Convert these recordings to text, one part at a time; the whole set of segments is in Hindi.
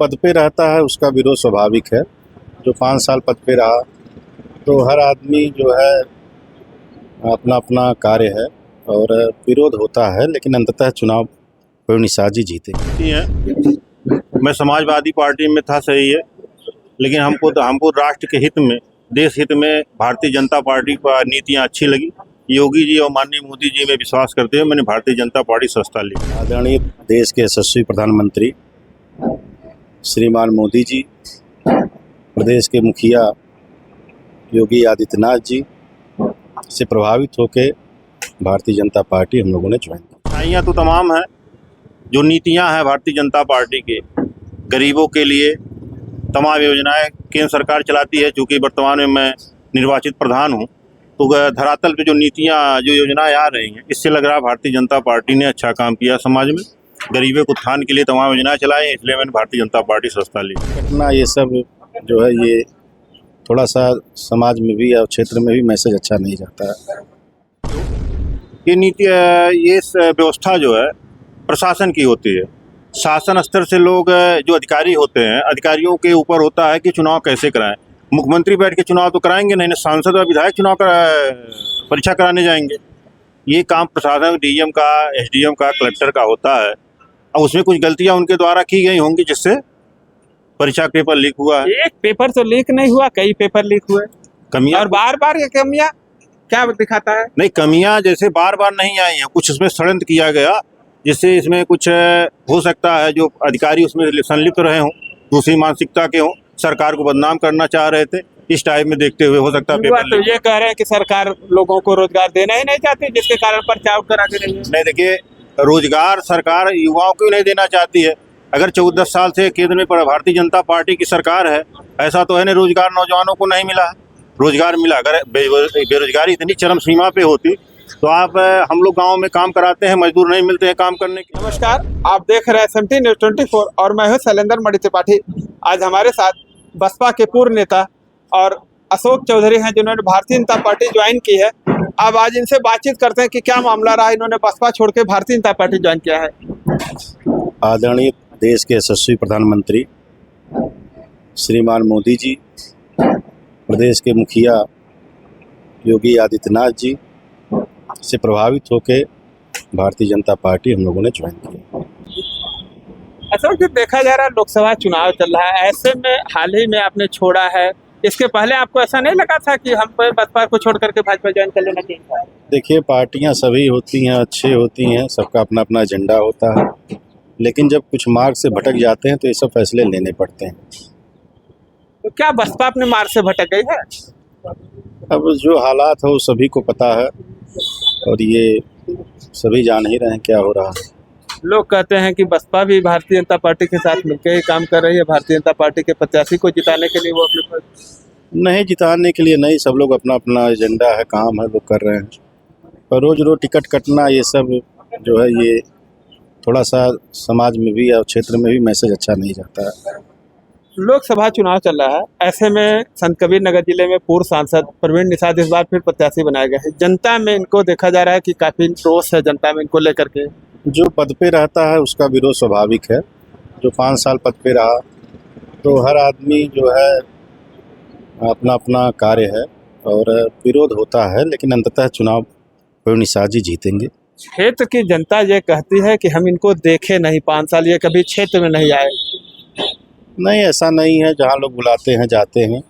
पद पे रहता है उसका विरोध स्वाभाविक है। जो 5 साल पद पे रहा तो हर आदमी जो है अपना अपना कार्य है और विरोध होता है, लेकिन अंततः चुनाव कोई निषाद जी जीते है। मैं समाजवादी पार्टी में था, सही है, लेकिन हमको राष्ट्र के हित में, देश हित में भारतीय जनता पार्टी की नीतियां अच्छी लगी। योगी जी और माननीय मोदी जी में विश्वास करते हुए मैंने भारतीय जनता पार्टी संस्था ली। आदरणीय देश के यशस्वी प्रधानमंत्री श्रीमान मोदी जी, प्रदेश के मुखिया योगी आदित्यनाथ जी से प्रभावित होकर भारतीय जनता पार्टी हम लोगों ने ज्वाइन की। अच्छाइयाँ तो तमाम हैं। जो नीतियां हैं भारतीय जनता पार्टी के, गरीबों के लिए तमाम योजनाएं केंद्र सरकार चलाती है। चूँकि वर्तमान में मैं निर्वाचित प्रधान हूं, तो धरातल पे जो नीतियां, जो योजनाएं आ रही हैं, इससे लग रहा है भारतीय जनता पार्टी ने अच्छा काम किया समाज में। गरीबों के उत्थान के लिए तमाम योजनाएं चलाई, इसलिए मैंने भारतीय जनता पार्टी संस्था ली। घटना ये सब जो है, ये थोड़ा सा समाज में भी और क्षेत्र में भी मैसेज अच्छा नहीं जाता है। ये नीति, ये व्यवस्था जो है प्रशासन की होती है। शासन स्तर से लोग, जो अधिकारी होते हैं, अधिकारियों के ऊपर होता है कि चुनाव कैसे कराएं। मुख्यमंत्री बैठ के चुनाव तो कराएंगे नहीं, सांसद और विधायक चुनाव परीक्षा कराने जाएंगे। ये काम प्रशासन, डीएम का, एसडीएम का, कलेक्टर का होता है। अब उसमें कुछ गलतियां उनके द्वारा की गई होंगी जिससे परीक्षा पेपर लीक हुआ है। एक पेपर तो लीक नहीं हुआ, कई पेपर लीक हुए। कमियां और बार बार ये कमियां क्या दिखाता है? नहीं, कमियां जैसे बार बार नहीं आई हैं, कुछ इसमें षड्यंत्र किया गया, जिससे इसमें कुछ हो सकता है जो अधिकारी उसमें संलिप्त रहे हों, दूसरी मानसिकता के हों, सरकार को बदनाम करना चाह रहे थे। इस टाइप में देखते हुए हो सकता है पेपर तो ये कह रहे हैं कि सरकार लोगों को रोजगार देना ही नहीं चाहती, जिसके कारण पर्चा आउट करा के नहीं। देखिए, रोजगार सरकार युवाओं को नहीं देना चाहती है। अगर 14 साल से केंद्र में भारतीय जनता पार्टी की सरकार है, ऐसा तो है नहीं रोजगार नौजवानों को नहीं मिला। रोजगार मिला। अगर बेरोजगारी इतनी चरम सीमा पे होती तो हम लोग गांव में काम कराते हैं, मजदूर नहीं मिलते हैं काम करने के। नमस्कार, आप देख रहे हैं SMP News 24 और मैं हूं शैलेंद्र मणि त्रिपाठी। आज हमारे साथ बसपा के पूर्व नेता और अशोक चौधरी हैं, जिन्होंने भारतीय जनता पार्टी ज्वाइन की है। अब आज इनसे बातचीत करते हैं कि क्या मामला रहा, इन्होंने बसपा छोड़ के भारतीय जनता पार्टी ज्वाइन किया है। आदरणीय देश के यशस्वी प्रधानमंत्री श्रीमान मोदी जी, प्रदेश के मुखिया योगी आदित्यनाथ जी से प्रभावित होकर भारतीय जनता पार्टी हम लोगों ने ज्वाइन किया। असल में देखा जा रहा है लोकसभा चुनाव चल रहा है, ऐसे में हाल ही में आपने छोड़ा है। इसके पहले आपको ऐसा नहीं लगा था कि हम बसपा को छोड़ करके भाजपा ज्वाइन कर लेना चाहिए? देखिए, पार्टियां सभी होती हैं, अच्छी होती हैं, सबका अपना अपना एजेंडा होता है, लेकिन जब कुछ मार्ग से भटक जाते हैं तो ये सब फैसले लेने पड़ते हैं। तो क्या बसपा अपने मार्ग से भटक गई है? अब जो हालात है वो सभी को पता है और ये सभी जान ही रहे हैं क्या हो रहा है। लोग कहते हैं कि बसपा भी भारतीय जनता पार्टी के साथ मिलकर ही काम कर रही है, भारतीय जनता पार्टी के प्रत्याशी को जिताने के लिए वो अपने नहीं, जिताने के लिए नहीं, सब लोग अपना अपना एजेंडा है, काम है, वो कर रहे हैं। और रोज रोज टिकट कटना, ये सब जो है, ये थोड़ा सा समाज में भी और क्षेत्र में भी मैसेज अच्छा नहीं जाता है। लोकसभा चुनाव चल रहा है, ऐसे में संत कबीर नगर जिले में पूर्व सांसद प्रवीण निषाद इस बार फिर प्रत्याशी बनाए गए हैं। जनता में इनको देखा जा रहा है कि काफी रोष है जनता में इनको लेकर के। जो पद पे रहता है उसका विरोध स्वाभाविक है। जो 5 साल पद पे रहा तो हर आदमी जो है अपना अपना कार्य है और विरोध होता है, लेकिन अंततः चुनाव कोई निषाद जी जीतेंगे। क्षेत्र की जनता ये कहती है कि हम इनको देखे नहीं 5 साल, ये कभी क्षेत्र में नहीं आए। नहीं, ऐसा नहीं है। जहाँ लोग बुलाते हैं जाते हैं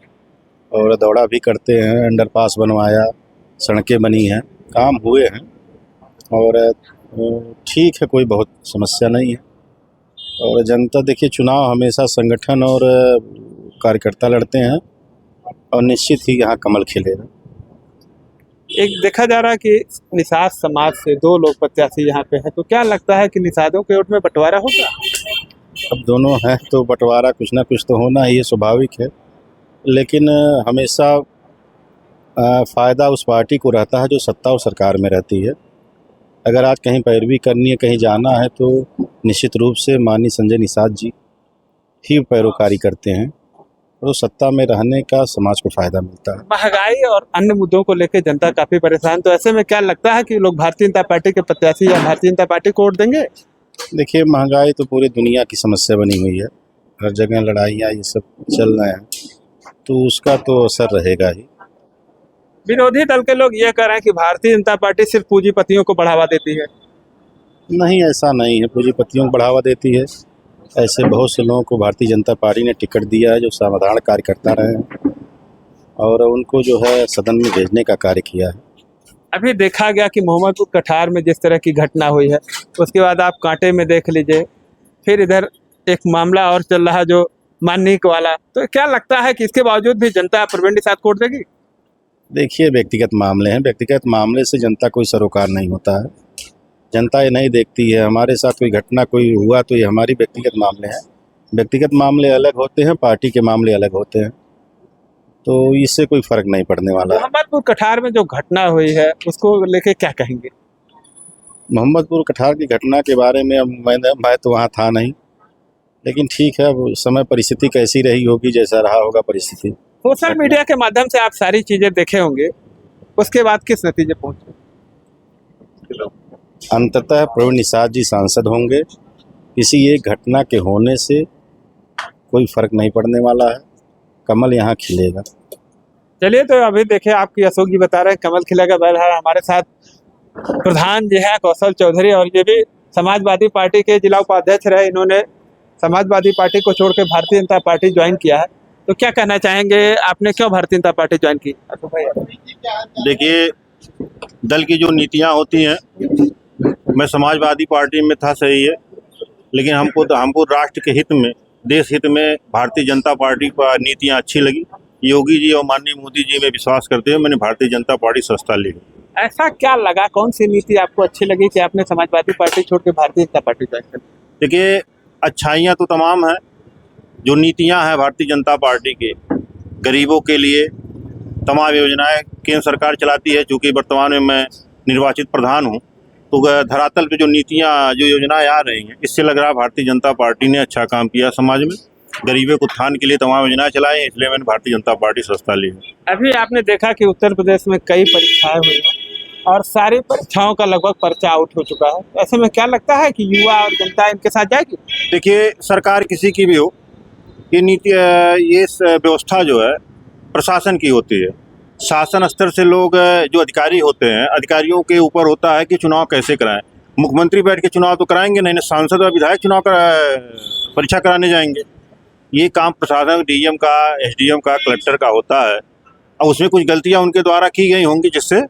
और दौड़ा भी करते हैं, अंडरपास बनवाया, सड़कें बनी हैं, काम हुए हैं और ठीक है, कोई बहुत समस्या नहीं है। और जनता, देखिए, चुनाव हमेशा संगठन और कार्यकर्ता लड़ते हैं और निश्चित ही यहाँ कमल खिलेगा। एक देखा जा रहा है कि निषाद समाज से 2 लोग प्रत्याशी यहाँ पे हैं, तो क्या लगता है कि निषादों के वोट में बंटवारा होगा? अब दोनों हैं तो बंटवारा कुछ ना कुछ तो होना ही, ये स्वाभाविक है, लेकिन हमेशा फ़ायदा उस पार्टी को रहता है जो सत्ता और सरकार में रहती है। अगर आज कहीं पैरवी करनी है, कहीं जाना है, तो निश्चित रूप से माननीय संजय निषाद जी ही पैरोकारी करते हैं और सत्ता में रहने का समाज को फ़ायदा मिलता है। महंगाई और अन्य मुद्दों को लेकर जनता काफ़ी परेशान, तो ऐसे में क्या लगता है कि लोग भारतीय जनता पार्टी के प्रत्याशी या भारतीय जनता पार्टी को वोट देंगे? देखिए, महंगाई तो पूरी दुनिया की समस्या बनी हुई है हर जगह लड़ाइयाँ ये सब चल रहे हैं, तो उसका तो असर रहेगा ही। विरोधी दल के लोग ये कह रहे हैं कि भारतीय जनता पार्टी सिर्फ पूंजीपतियों को बढ़ावा देती है। नहीं, ऐसा नहीं है, पूंजीपतियों को बढ़ावा देती है। ऐसे बहुत से लोगों को भारतीय जनता पार्टी ने टिकट दिया है जो साधारण कार्यकर्ता रहे हैं, और उनको जो है सदन में भेजने का कार्य किया है। अभी देखा गया कि मोहम्मदपुर कठार में जिस तरह की घटना हुई है, उसके बाद आप कांटे में देख लीजिए, फिर इधर एक मामला और चल रहा जो माननीक वाला, तो क्या लगता है कि इसके बावजूद भी जनता प्रवीण निषाद को वोट देगी? देखिए, व्यक्तिगत मामले हैं, व्यक्तिगत मामले से जनता कोई सरोकार नहीं होता है। जनता ये नहीं देखती है, हमारे साथ कोई घटना कोई हुआ तो ये हमारी व्यक्तिगत मामले हैं। व्यक्तिगत मामले अलग होते हैं, पार्टी के मामले अलग होते हैं, तो इससे कोई फर्क नहीं पड़ने वाला है। मोहम्मदपुर कठार में जो घटना हुई है उसको लेके क्या कहेंगे? मोहम्मदपुर कठार की घटना के बारे में अब मैं तो वहाँ था नहीं, लेकिन ठीक है, अब समय परिस्थिति कैसी रही होगी, जैसा रहा होगा परिस्थिति। सोशल मीडिया के माध्यम से आप सारी चीजें देखे होंगे, उसके बाद किस नतीजे पहुंचे? अंततः प्रवीण निषाद जी सांसद होंगे। किसी एक घटना के होने से कोई फर्क नहीं पड़ने वाला है, कमल यहाँ खिलेगा। चलिए, तो अभी देखिए आपकी अशोक जी बता रहे हैं कमल खिलेगा। बहरहाल हमारे साथ प्रधान जी हैं कौशल चौधरी, और ये भी समाजवादी पार्टी के जिला उपाध्यक्ष रहे। इन्होंने समाजवादी पार्टी को छोड़ के भारतीय जनता पार्टी ज्वाइन किया है, तो क्या कहना चाहेंगे, आपने क्यों भारतीय जनता पार्टी ज्वाइन की? देखिए, दल की जो नीतियां होती हैं, मैं समाजवादी पार्टी में था सही है, लेकिन हमको राष्ट्र के हित में, देश हित में भारतीय जनता पार्टी का नीतियां अच्छी लगी। योगी जी और माननीय मोदी जी में विश्वास करते हुए मैंने भारतीय जनता पार्टी संस्था ली। ऐसा क्या लगा, कौन सी नीति आपको अच्छी लगी कि आपने समाजवादी पार्टी छोड़ के भारतीय जनता पार्टी ज्वाइन कर? देखिए, अच्छाइयाँ तो तमाम हैं। जो नीतियां हैं भारतीय जनता पार्टी के, गरीबों के लिए तमाम योजनाएं केंद्र सरकार चलाती है। चूँकि वर्तमान में मैं निर्वाचित प्रधान हूं, तो धरातल पे जो नीतियां, जो योजनाएं आ रही हैं, इससे लग रहा है भारतीय जनता पार्टी ने अच्छा काम किया समाज में। गरीबों के उत्थान के लिए तमाम योजनाएं चलाई हैं, इसलिए मैंने भारतीय जनता पार्टी संस्था ली है। अभी आपने देखा कि उत्तर प्रदेश में कई परीक्षाएं हुई हैं और सारी परीक्षाओं का लगभग पर्चा आउट हो चुका है। ऐसे में क्या लगता है कि युवा और जनता इनके साथ जाएगी? देखिए, सरकार किसी की भी हो, ये नीति, ये व्यवस्था जो है प्रशासन की होती है। शासन स्तर से लोग, जो अधिकारी होते हैं, अधिकारियों के ऊपर होता है कि चुनाव कैसे कराएं। मुख्यमंत्री बैठ के चुनाव तो कराएंगे नहीं, सांसद और विधायक चुनाव परीक्षा कराने जाएंगे। ये काम प्रशासन, डीएम का, एसडीएम का, कलेक्टर का होता है। अब उसमें कुछ गलतियां उनके द्वारा की गई होंगी, जिससे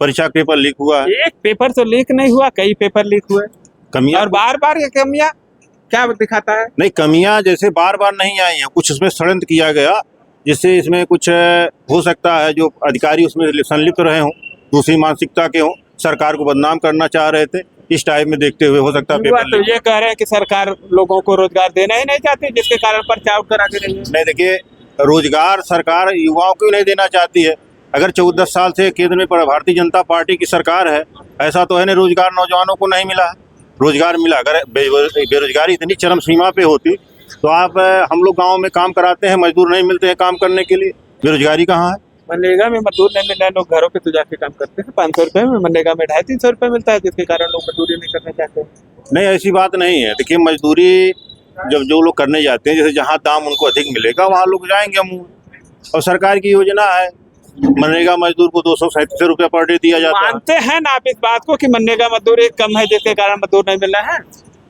परीक्षा पेपर लीक हुआ है। एक पेपर तो लीक नहीं हुआ, कई पेपर लीक हुए, कमियां और बार बार ये कमियां क्या दिखाता है? नहीं, कमियां जैसे बार बार नहीं आई हैं, कुछ इसमें षड्यंत्र किया गया, जिससे इसमें कुछ हो सकता है जो अधिकारी उसमें संलिप्त रहे हों, दूसरी मानसिकता के हों, सरकार को बदनाम करना चाह रहे थे, इस टाइप में देखते हुए हो सकता है पेपर तो ये कह रहे हैं कि सरकार लोगों को रोजगार देना ही नहीं चाहती, जिसके कारण पर्चा आउट करा के रही है। नहीं, देखिए, रोजगार सरकार युवाओं को नहीं देना चाहती है। अगर 14 साल से केंद्र में भारतीय जनता पार्टी की सरकार है, ऐसा तो है नहीं रोजगार नौजवानों को नहीं मिला है, रोजगार मिला। अगर बेरोजगारी इतनी चरम सीमा पे होती तो आप, हम लोग गाँव में काम कराते हैं, मजदूर नहीं मिलते हैं काम करने के लिए, बेरोजगारी कहाँ है? मनरेगा में मजदूर नहीं मिल रहा है, लोग घरों पे तो जाके काम करते हैं। 500 रुपए में, मनरेगा में 250-300 रुपए मिलता है, जिसके कारण लोग मजदूरी नहीं करना चाहते हैं। नहीं, ऐसी बात नहीं है। देखिए, मजदूरी जब जो लोग करने जाते हैं, जैसे जहाँ दाम उनको अधिक मिलेगा वहाँ लोग जाएंगे मुँह। और सरकार की योजना है, मनरेगा मजदूर को 237 रुपया पर डे दिया जाता है। मानते हैं ना आप इस बात को कि मनरेगा मजदूरी कम है, जिसके कारण मजदूर नहीं मिल रहा है?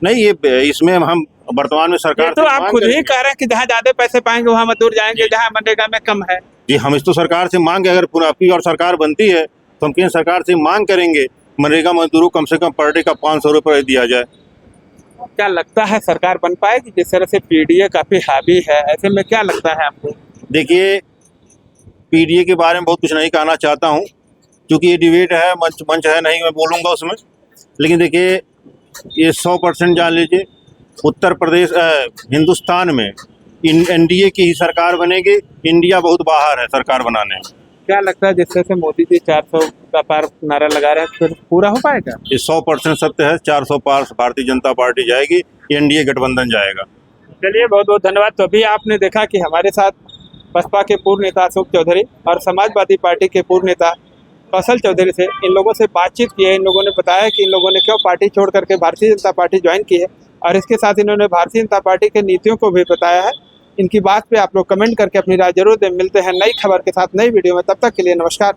नहीं, ये इसमें हम वर्तमान में सरकार तो आप खुद ही कह रहे हैं कि जहाँ ज्यादा पैसे पाएंगे वहाँ मजदूर जाएंगे, जहाँ मनरेगा में कम है। जी, हम इस तो सरकार से मांग, अगर पुनः और सरकार बनती है तो हम केंद्र सरकार से मांग करेंगे मनरेगा मजदूरों को कम से कम पर डे का 500 रुपये दिया जाए। क्या लगता है सरकार बन पाएगी? जिस तरह से पीडीए काफी हावी है, ऐसे में क्या लगता है आपको? देखिए, पीडीए के बारे में बहुत कुछ नहीं कहना चाहता हूँ, क्योंकि ये डिबेट है, मंच है, नहीं मैं बोलूँगा उसमें। लेकिन देखिए, ये 100% जान लीजिए, उत्तर प्रदेश, हिंदुस्तान में एनडीए की ही सरकार बनेगी। इंडिया बहुत बाहर है सरकार बनाने में। क्या लगता है जिस तरह से मोदी जी 400 का पार नारा लगा रहे हैं, फिर पूरा हो पाएगा? ये 100% सत्य है। 400 पार भारतीय जनता पार्टी जाएगी, एनडीए गठबंधन जाएगा। चलिए, बहुत बहुत धन्यवाद। तो अभी आपने देखा कि हमारे साथ बसपा के पूर्व नेता अशोक चौधरी और समाजवादी पार्टी के पूर्व नेता कौशल चौधरी से इन लोगों से बातचीत की है। इन लोगों ने बताया कि इन लोगों ने क्यों पार्टी छोड़ करके भारतीय जनता पार्टी ज्वाइन की है और इसके साथ इन्होंने भारतीय जनता पार्टी के नीतियों को भी बताया है। इनकी बात पे आप लोग कमेंट करके अपनी राय जरूर दें। मिलते हैं नई खबर के साथ नई वीडियो में, तब तक के लिए नमस्कार।